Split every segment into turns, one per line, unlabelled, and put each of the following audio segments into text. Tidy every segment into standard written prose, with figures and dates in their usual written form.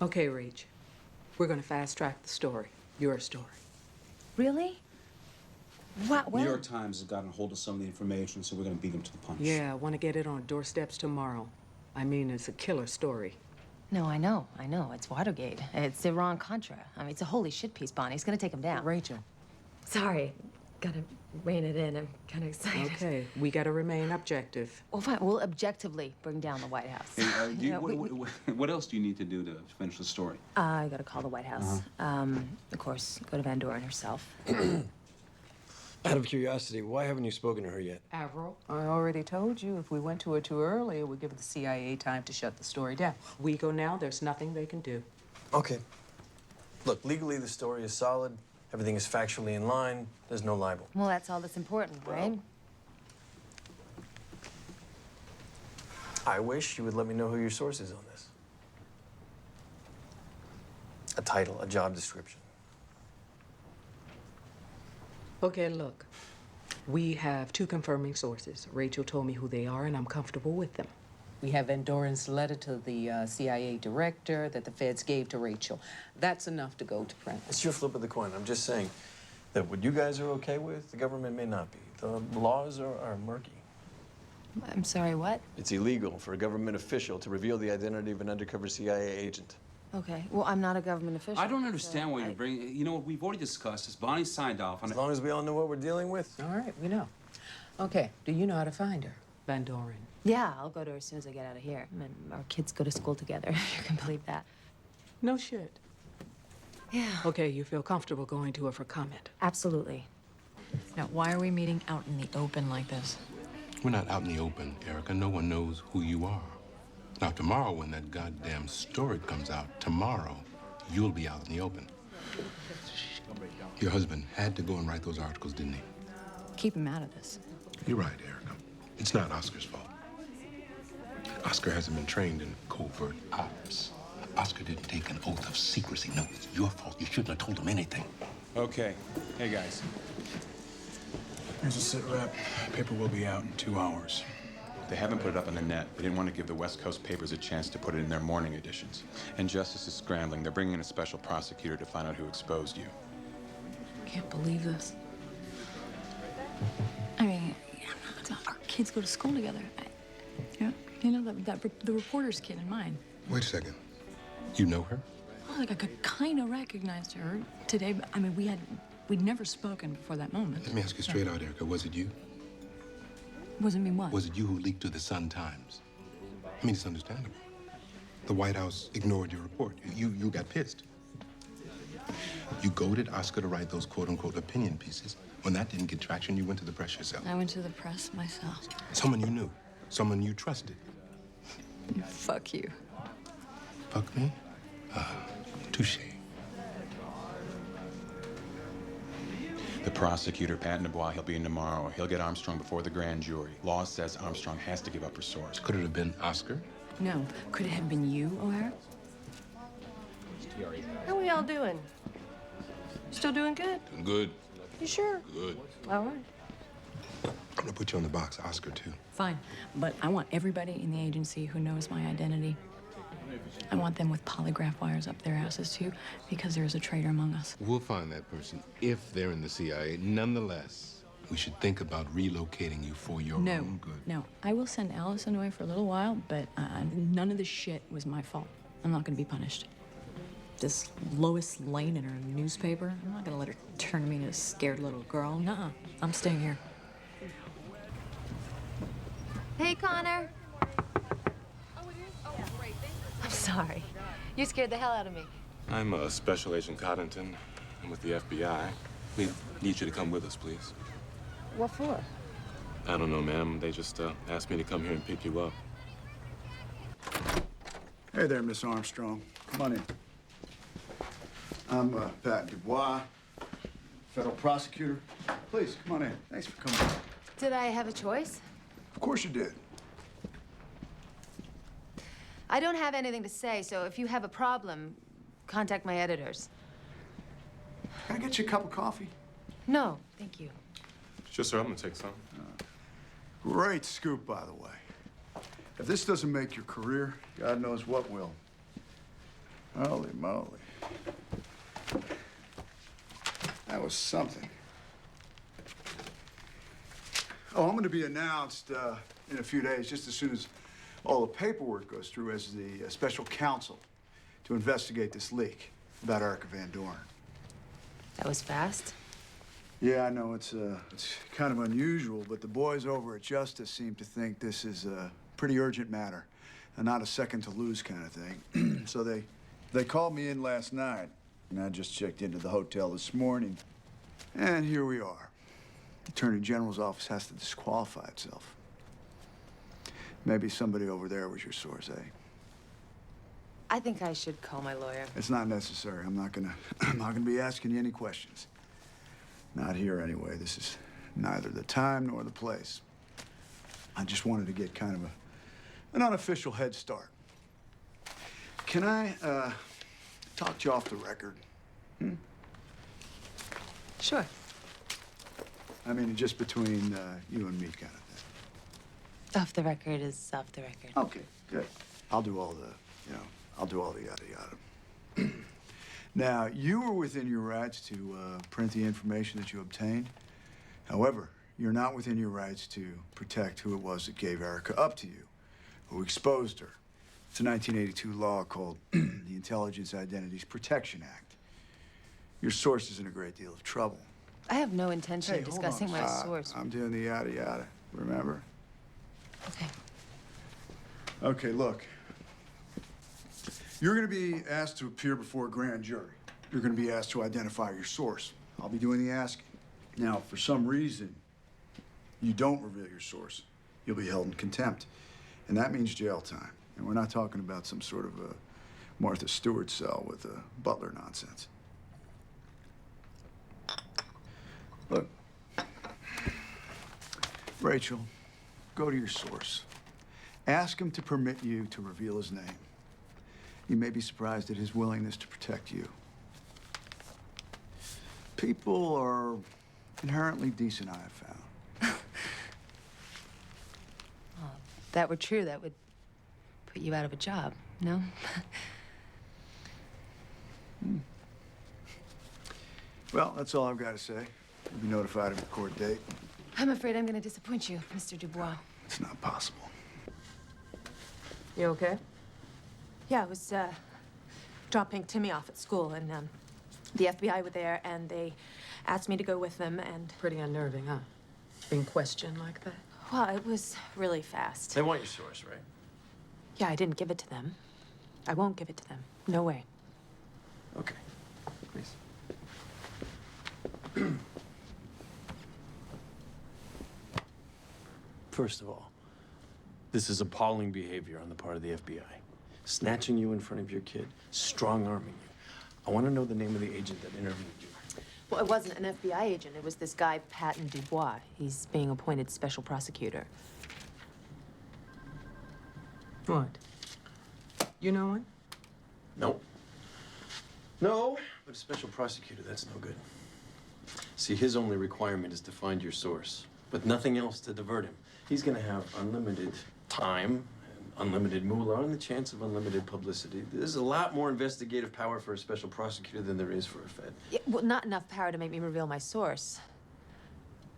Okay, Rach. We're gonna fast-track the story. Your story.
Really? What?
New York Times has gotten a hold of some of the information, so we're going to beat them to the punch.
Yeah, I want to get it on doorsteps tomorrow. I mean, it's a killer story.
No, I know. It's Watergate. It's Iran-Contra. I mean, it's a holy shit piece, Bonnie. It's gonna take him down.
Rachel.
Sorry. Gotta rein it in. I'm kind of excited.
Okay, we gotta remain objective.
Well, fine. We'll objectively bring down the White House.
Hey, what else do you need to do to finish the story?
I gotta call the White House. Of course, go to Van Doren herself.
Out of curiosity, why haven't you spoken to her yet?
Avril, I already told you if we went to her too early, it would give the CIA time to shut the story down. We go now, there's nothing they can do.
Okay. Look, legally the story is solid. Everything is factually in line. There's no libel.
Well, that's all that's important, right?
I wish you would let me know who your source is on this. A title, a job description.
Okay, look. We have two confirming sources. Rachel told me who they are, and I'm comfortable with them. We have Van Doren's letter to the CIA director that the feds gave to Rachel. That's enough to go to print.
It's your flip of the coin. I'm just saying that what you guys are okay with, the government may not be. The laws are murky.
I'm sorry, what?
It's illegal for a government official to reveal the identity of an undercover CIA agent.
Okay. Well, I'm not a government official.
I don't understand why you're bringing... You know what we've already discussed is Bonnie signed off on
As long as we all know what we're dealing with.
All right, we know. Okay, do you know how to find her? Van Doren.
Yeah, I'll go to her as soon as I get out of here. And our kids go to school together, if you can believe that.
No shit.
Yeah.
Okay, you feel comfortable going to her for comment?
Absolutely.
Now, why are we meeting out in the open like this?
We're not out in the open, Erica. No one knows who you are. Now, tomorrow, when that goddamn story comes out, tomorrow, you'll be out in the open. Your husband had to go and write those articles, didn't he?
Keep him out of this.
You're right, Erica. It's not Oscar's fault. Oscar hasn't been trained in covert ops. Oscar didn't take an oath of secrecy. No, it's your fault. You shouldn't have told him anything.
Okay. Hey, guys. Here's a sit rep. Paper will be out in 2 hours. They haven't put it up on the net. They didn't want to give the West Coast papers a chance to put it in their morning editions. And justice is scrambling. They're bringing in a special prosecutor to find out who exposed you.
Can't believe this. I mean, our kids go to school together. You know, the reporter's kid and mine.
Wait a second. You know her?
Well, like I could kind of recognize her today, but I mean, we'd never spoken before that moment.
Let me ask you straight out, Erica. Was it you?
Wasn't me what?
Was it you who leaked to the Sun-Times? I mean, it's understandable. The White House ignored your report. You got pissed. You goaded Oscar to write those quote-unquote opinion pieces. When that didn't get traction, you went to the press yourself.
I went to the press myself.
Someone you knew. Someone you trusted.
Fuck you.
Fuck me? Touche.
The prosecutor, Pat Dubois, he'll be in tomorrow. He'll get Armstrong before the grand jury. Law says Armstrong has to give up her source.
Could it have been Oscar?
No. Could it have been you, O'Hara?
How we all doing? Still doing good?
Doing good.
You sure?
Good.
All right.
I'm gonna put you on the box, Oscar, too.
Fine. But I want everybody in the agency who knows my identity. I want them with polygraph wires up their asses, too, because there's a traitor among us.
We'll find that person if they're in the CIA. Nonetheless, we should think about relocating you for your own good.
No. I will send Allison away for a little while, but none of this shit was my fault. I'm not gonna be punished. This Lois Lane in her newspaper, I'm not gonna let her turn me into a scared little girl. Nuh-uh. I'm staying here.
Hey, Connor. I'm sorry. You scared the hell out of me.
I'm Special Agent Coddington. I'm with the FBI. We need you to come with us, please.
What for?
I don't know, ma'am. They just asked me to come here and pick you up.
Hey there, Miss Armstrong. Come on in. I'm Pat Dubois, federal prosecutor. Please, come on in. Thanks for coming.
Did I have a choice?
Of course you did.
I don't have anything to say, so if you have a problem, contact my editors.
Can I get you a cup of coffee?
No, thank you.
Sure, sir. I'm gonna take some.
Great scoop, by the way. If this doesn't make your career, God knows what will. Holy moly. That was something. Oh, I'm going to be announced in a few days, just as soon as all the paperwork goes through, as the special counsel to investigate this leak about Erica Van Dorn.
That was fast.
Yeah, I know it's kind of unusual, but the boys over at Justice seem to think this is a pretty urgent matter, and not a second to lose kind of thing. So they called me in last night, and I just checked into the hotel this morning, and here we are. The Attorney General's office has to disqualify itself. Maybe somebody over there was your source, eh?
I think I should call my lawyer.
It's not necessary. I'm not gonna be asking you any questions. Not here anyway. This is neither the time nor the place. I just wanted to get kind of an unofficial head start. Can I talk to you off the record?
Sure.
I mean, just between you and me kind of thing.
Off the record is off the record.
Okay, good. I'll do all the yada yada. Now, you were within your rights to print the information that you obtained. However, you're not within your rights to protect who it was that gave Erica up to you, who exposed her. It's a 1982 law called the Intelligence Identities Protection Act. Your source is in a great deal of trouble.
I have no intention of
Hold
discussing
on.
my source.
I'm doing the yada yada, remember?
Okay.
Okay, look. You're going to be asked to appear before a grand jury. You're going to be asked to identify your source. I'll be doing the asking. Now, if for some reason you don't reveal your source, you'll be held in contempt. And that means jail time. And we're not talking about some sort of a Martha Stewart cell with a butler nonsense. Look, Rachel, go to your source. Ask him to permit you to reveal his name. You may be surprised at his willingness to protect you. People are inherently decent, I have found.
If that were true, that would put you out of a job, no?
Well, that's all I've got to say. You'll be notified of your court date.
I'm afraid I'm going to disappoint you, Mr. Dubois.
It's not possible.
You okay?
Yeah, I was dropping Timmy off at school, and the FBI were there, and they asked me to go with them, and...
Pretty unnerving, huh? Being questioned like that.
Well, it was really fast.
They want your source, right?
Yeah, I didn't give it to them. I won't give it to them. No way.
Okay. Please. First of all, this is appalling behavior on the part of the FBI. Snatching you in front of your kid, strong-arming you. I want to know the name of the agent that interviewed you.
Well, it wasn't an FBI agent. It was this guy, Patton Dubois. He's being appointed special prosecutor.
What? You know one?
No. No, but a special prosecutor, that's no good. See, his only requirement is to find your source, but nothing else to divert him. He's gonna have unlimited time, and unlimited moolah, and the chance of unlimited publicity. There's a lot more investigative power for a special prosecutor than there is for a Fed.
Yeah, well, not enough power to make me reveal my source.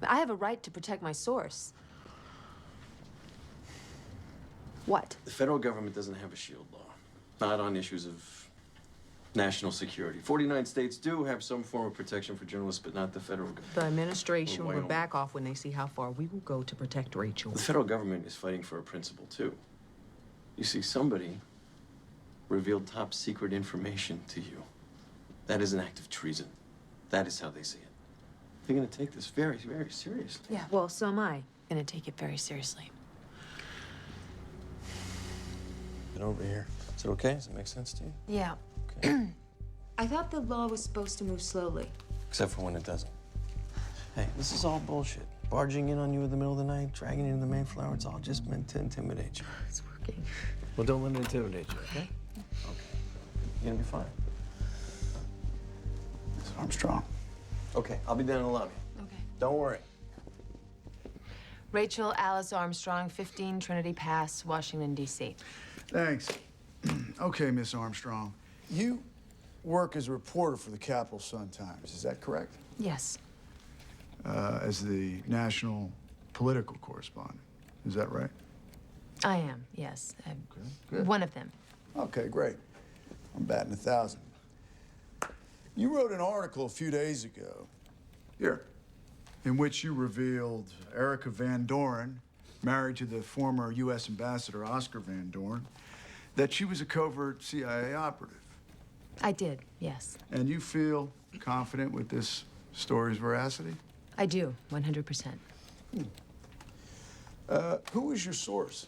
I have a right to protect my source. What?
The federal government doesn't have a shield law, not on issues of national security. 49 states do have some form of protection for journalists, but not the federal government.
The administration
Or
will
Wyoming.
back off when they see how far we will go to protect Rachel.
The federal government is fighting for a principle, too. You see, somebody revealed top secret information to you. That is an act of treason. That is how they see it. They're going to take this very, very seriously.
Yeah, well, so am I. Gonna take it very seriously.
Get over here. Is it okay? Does it make sense to you?
Yeah.
Okay.
I thought the law was supposed to move slowly.
Except for when it doesn't. Hey, this is all bullshit. Barging in on you in the middle of the night, dragging you to the Mayflower, it's all just meant to intimidate you.
It's working.
Well, don't let it intimidate you, okay? Okay. You're gonna be fine.
Miss Armstrong.
Okay, I'll be down in the lobby.
Okay.
Don't worry.
Rachel Alice Armstrong, 15 Trinity Pass, Washington, D.C.
Thanks. Okay, Miss Armstrong. You work as a reporter for the Capital Sun-Times, is that correct?
Yes.
As the national political correspondent, is that right?
I am, yes.
Good.
One of them.
Okay, great. I'm batting 1,000. You wrote an article a few days ago, here, in which you revealed Erica Van Doren, married to the former U.S. Ambassador Oscar Van Doren, that she was a covert CIA operative.
I did, yes.
And you feel confident with this story's veracity?
I do, 100%.
Who is your source?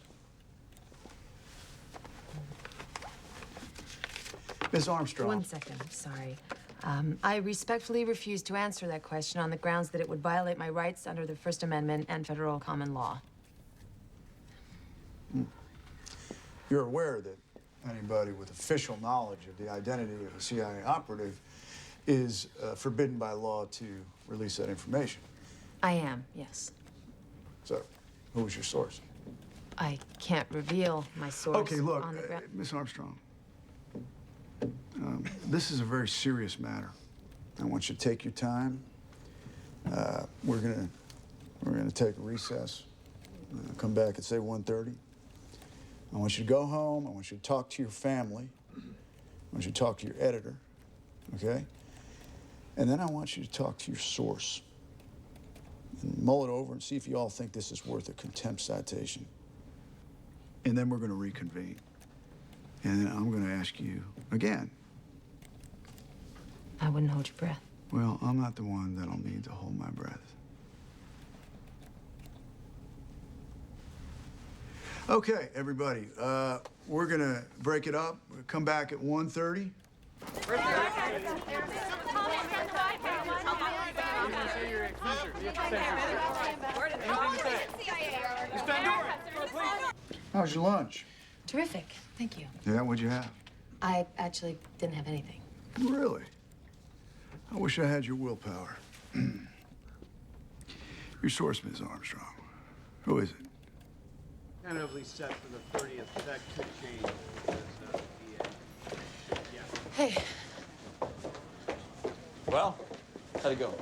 Ms. Armstrong.
One second, I'm sorry. I respectfully refuse to answer that question on the grounds that it would violate my rights under the First Amendment and federal common law.
You're aware that anybody with official knowledge of the identity of a CIA operative is forbidden by law to release that information.
I am, yes.
So, who was your source?
I can't reveal my source
Okay, look,
on the ground.
Miss Armstrong, this is a very serious matter. I want you to take your time. We're gonna take a recess. Come back at say 1:30. I want you to go home. I want you to talk to your family. I want you to talk to your editor, okay? And then I want you to talk to your source and mull it over and see if you all think this is worth a contempt citation. And then we're going to reconvene. And then I'm going to ask you again.
I wouldn't hold your breath.
Well, I'm not the one that'll need to hold my breath. Okay, everybody, we're going to break it up. We'll come back at 1:30. How's your lunch?
Terrific, thank you.
Yeah, what'd you have?
I actually didn't have anything.
Really? I wish I had your willpower. Your source, Ms. Armstrong. Who is it?
Tentatively set for the 30th. That could change.
Hey,
Well, how'd it go?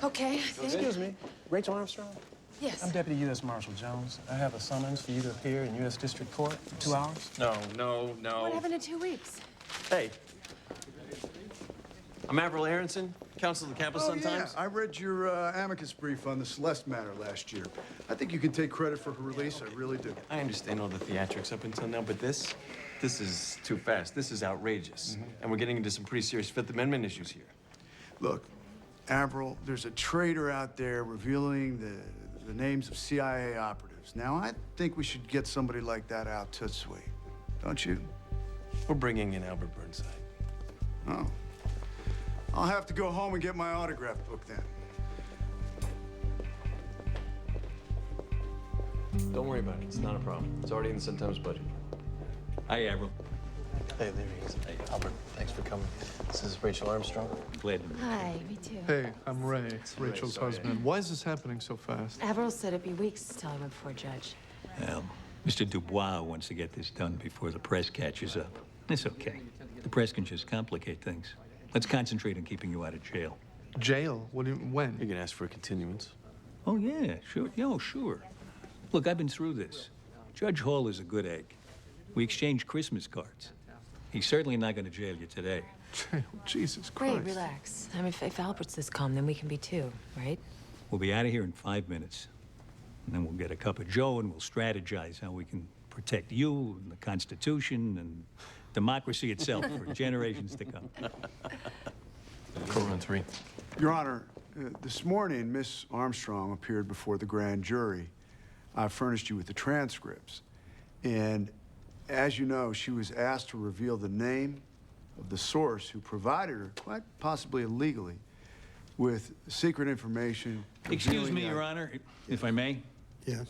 okay, I think.
Excuse me, Rachel Armstrong?
Yes.
I'm Deputy U.S. Marshal Jones. I have a summons for you to appear in U.S. District Court for 2 hours.
No.
What happened in 2 weeks?
Hey. I'm Avril Aronson, counsel of the Capital Sun-Times.
I read your amicus brief on the Celeste matter last year. I think you can take credit for her release. I really do.
I understand all the theatrics up until now, but this is too fast. This is outrageous. And we're getting into some pretty serious Fifth Amendment issues here.
Look, Avril, there's a traitor out there revealing the names of CIA operatives. Now, I think we should get somebody like that out to sweet. Don't you?
We're bringing in Albert Burnside.
Oh. I'll have to go home and get my autograph book then.
Don't worry about it. It's not a problem. It's already in the Sun-Times budget.
Hi, Avril.
Hey, there he is. Hey, Albert, thanks for coming. This is Rachel Armstrong.
Glad to meet you.
Hi, me too.
Hey, I'm Ray, Rachel's
sorry.
husband. Why is this happening so fast?
Avril said it'd be weeks till I went before a judge.
Well, Mr. Dubois wants to get this done before the press catches up. It's okay. The press can just complicate things. Let's concentrate on keeping you out of jail.
Jail? What do you, when?
You can ask for a continuance.
Oh, yeah, sure. Yeah, sure. Look, I've been through this. Judge Hall is a good egg. We exchanged Christmas cards. He's certainly not going to jail you today.
Jail? Jesus Christ.
Great, relax. I mean, if Albert's this calm, then we can be too, right?
We'll be out of here in 5 minutes. And then we'll get a cup of joe and we'll strategize how we can protect you and the Constitution and democracy itself for generations to come.
Court room 3.
Your Honor, this morning, Miss Armstrong appeared before the grand jury. I furnished you with the transcripts. And as you know, she was asked to reveal the name of the source who provided her, quite possibly illegally, with secret information.
Excuse me, Your Honor, if I may.
Yes.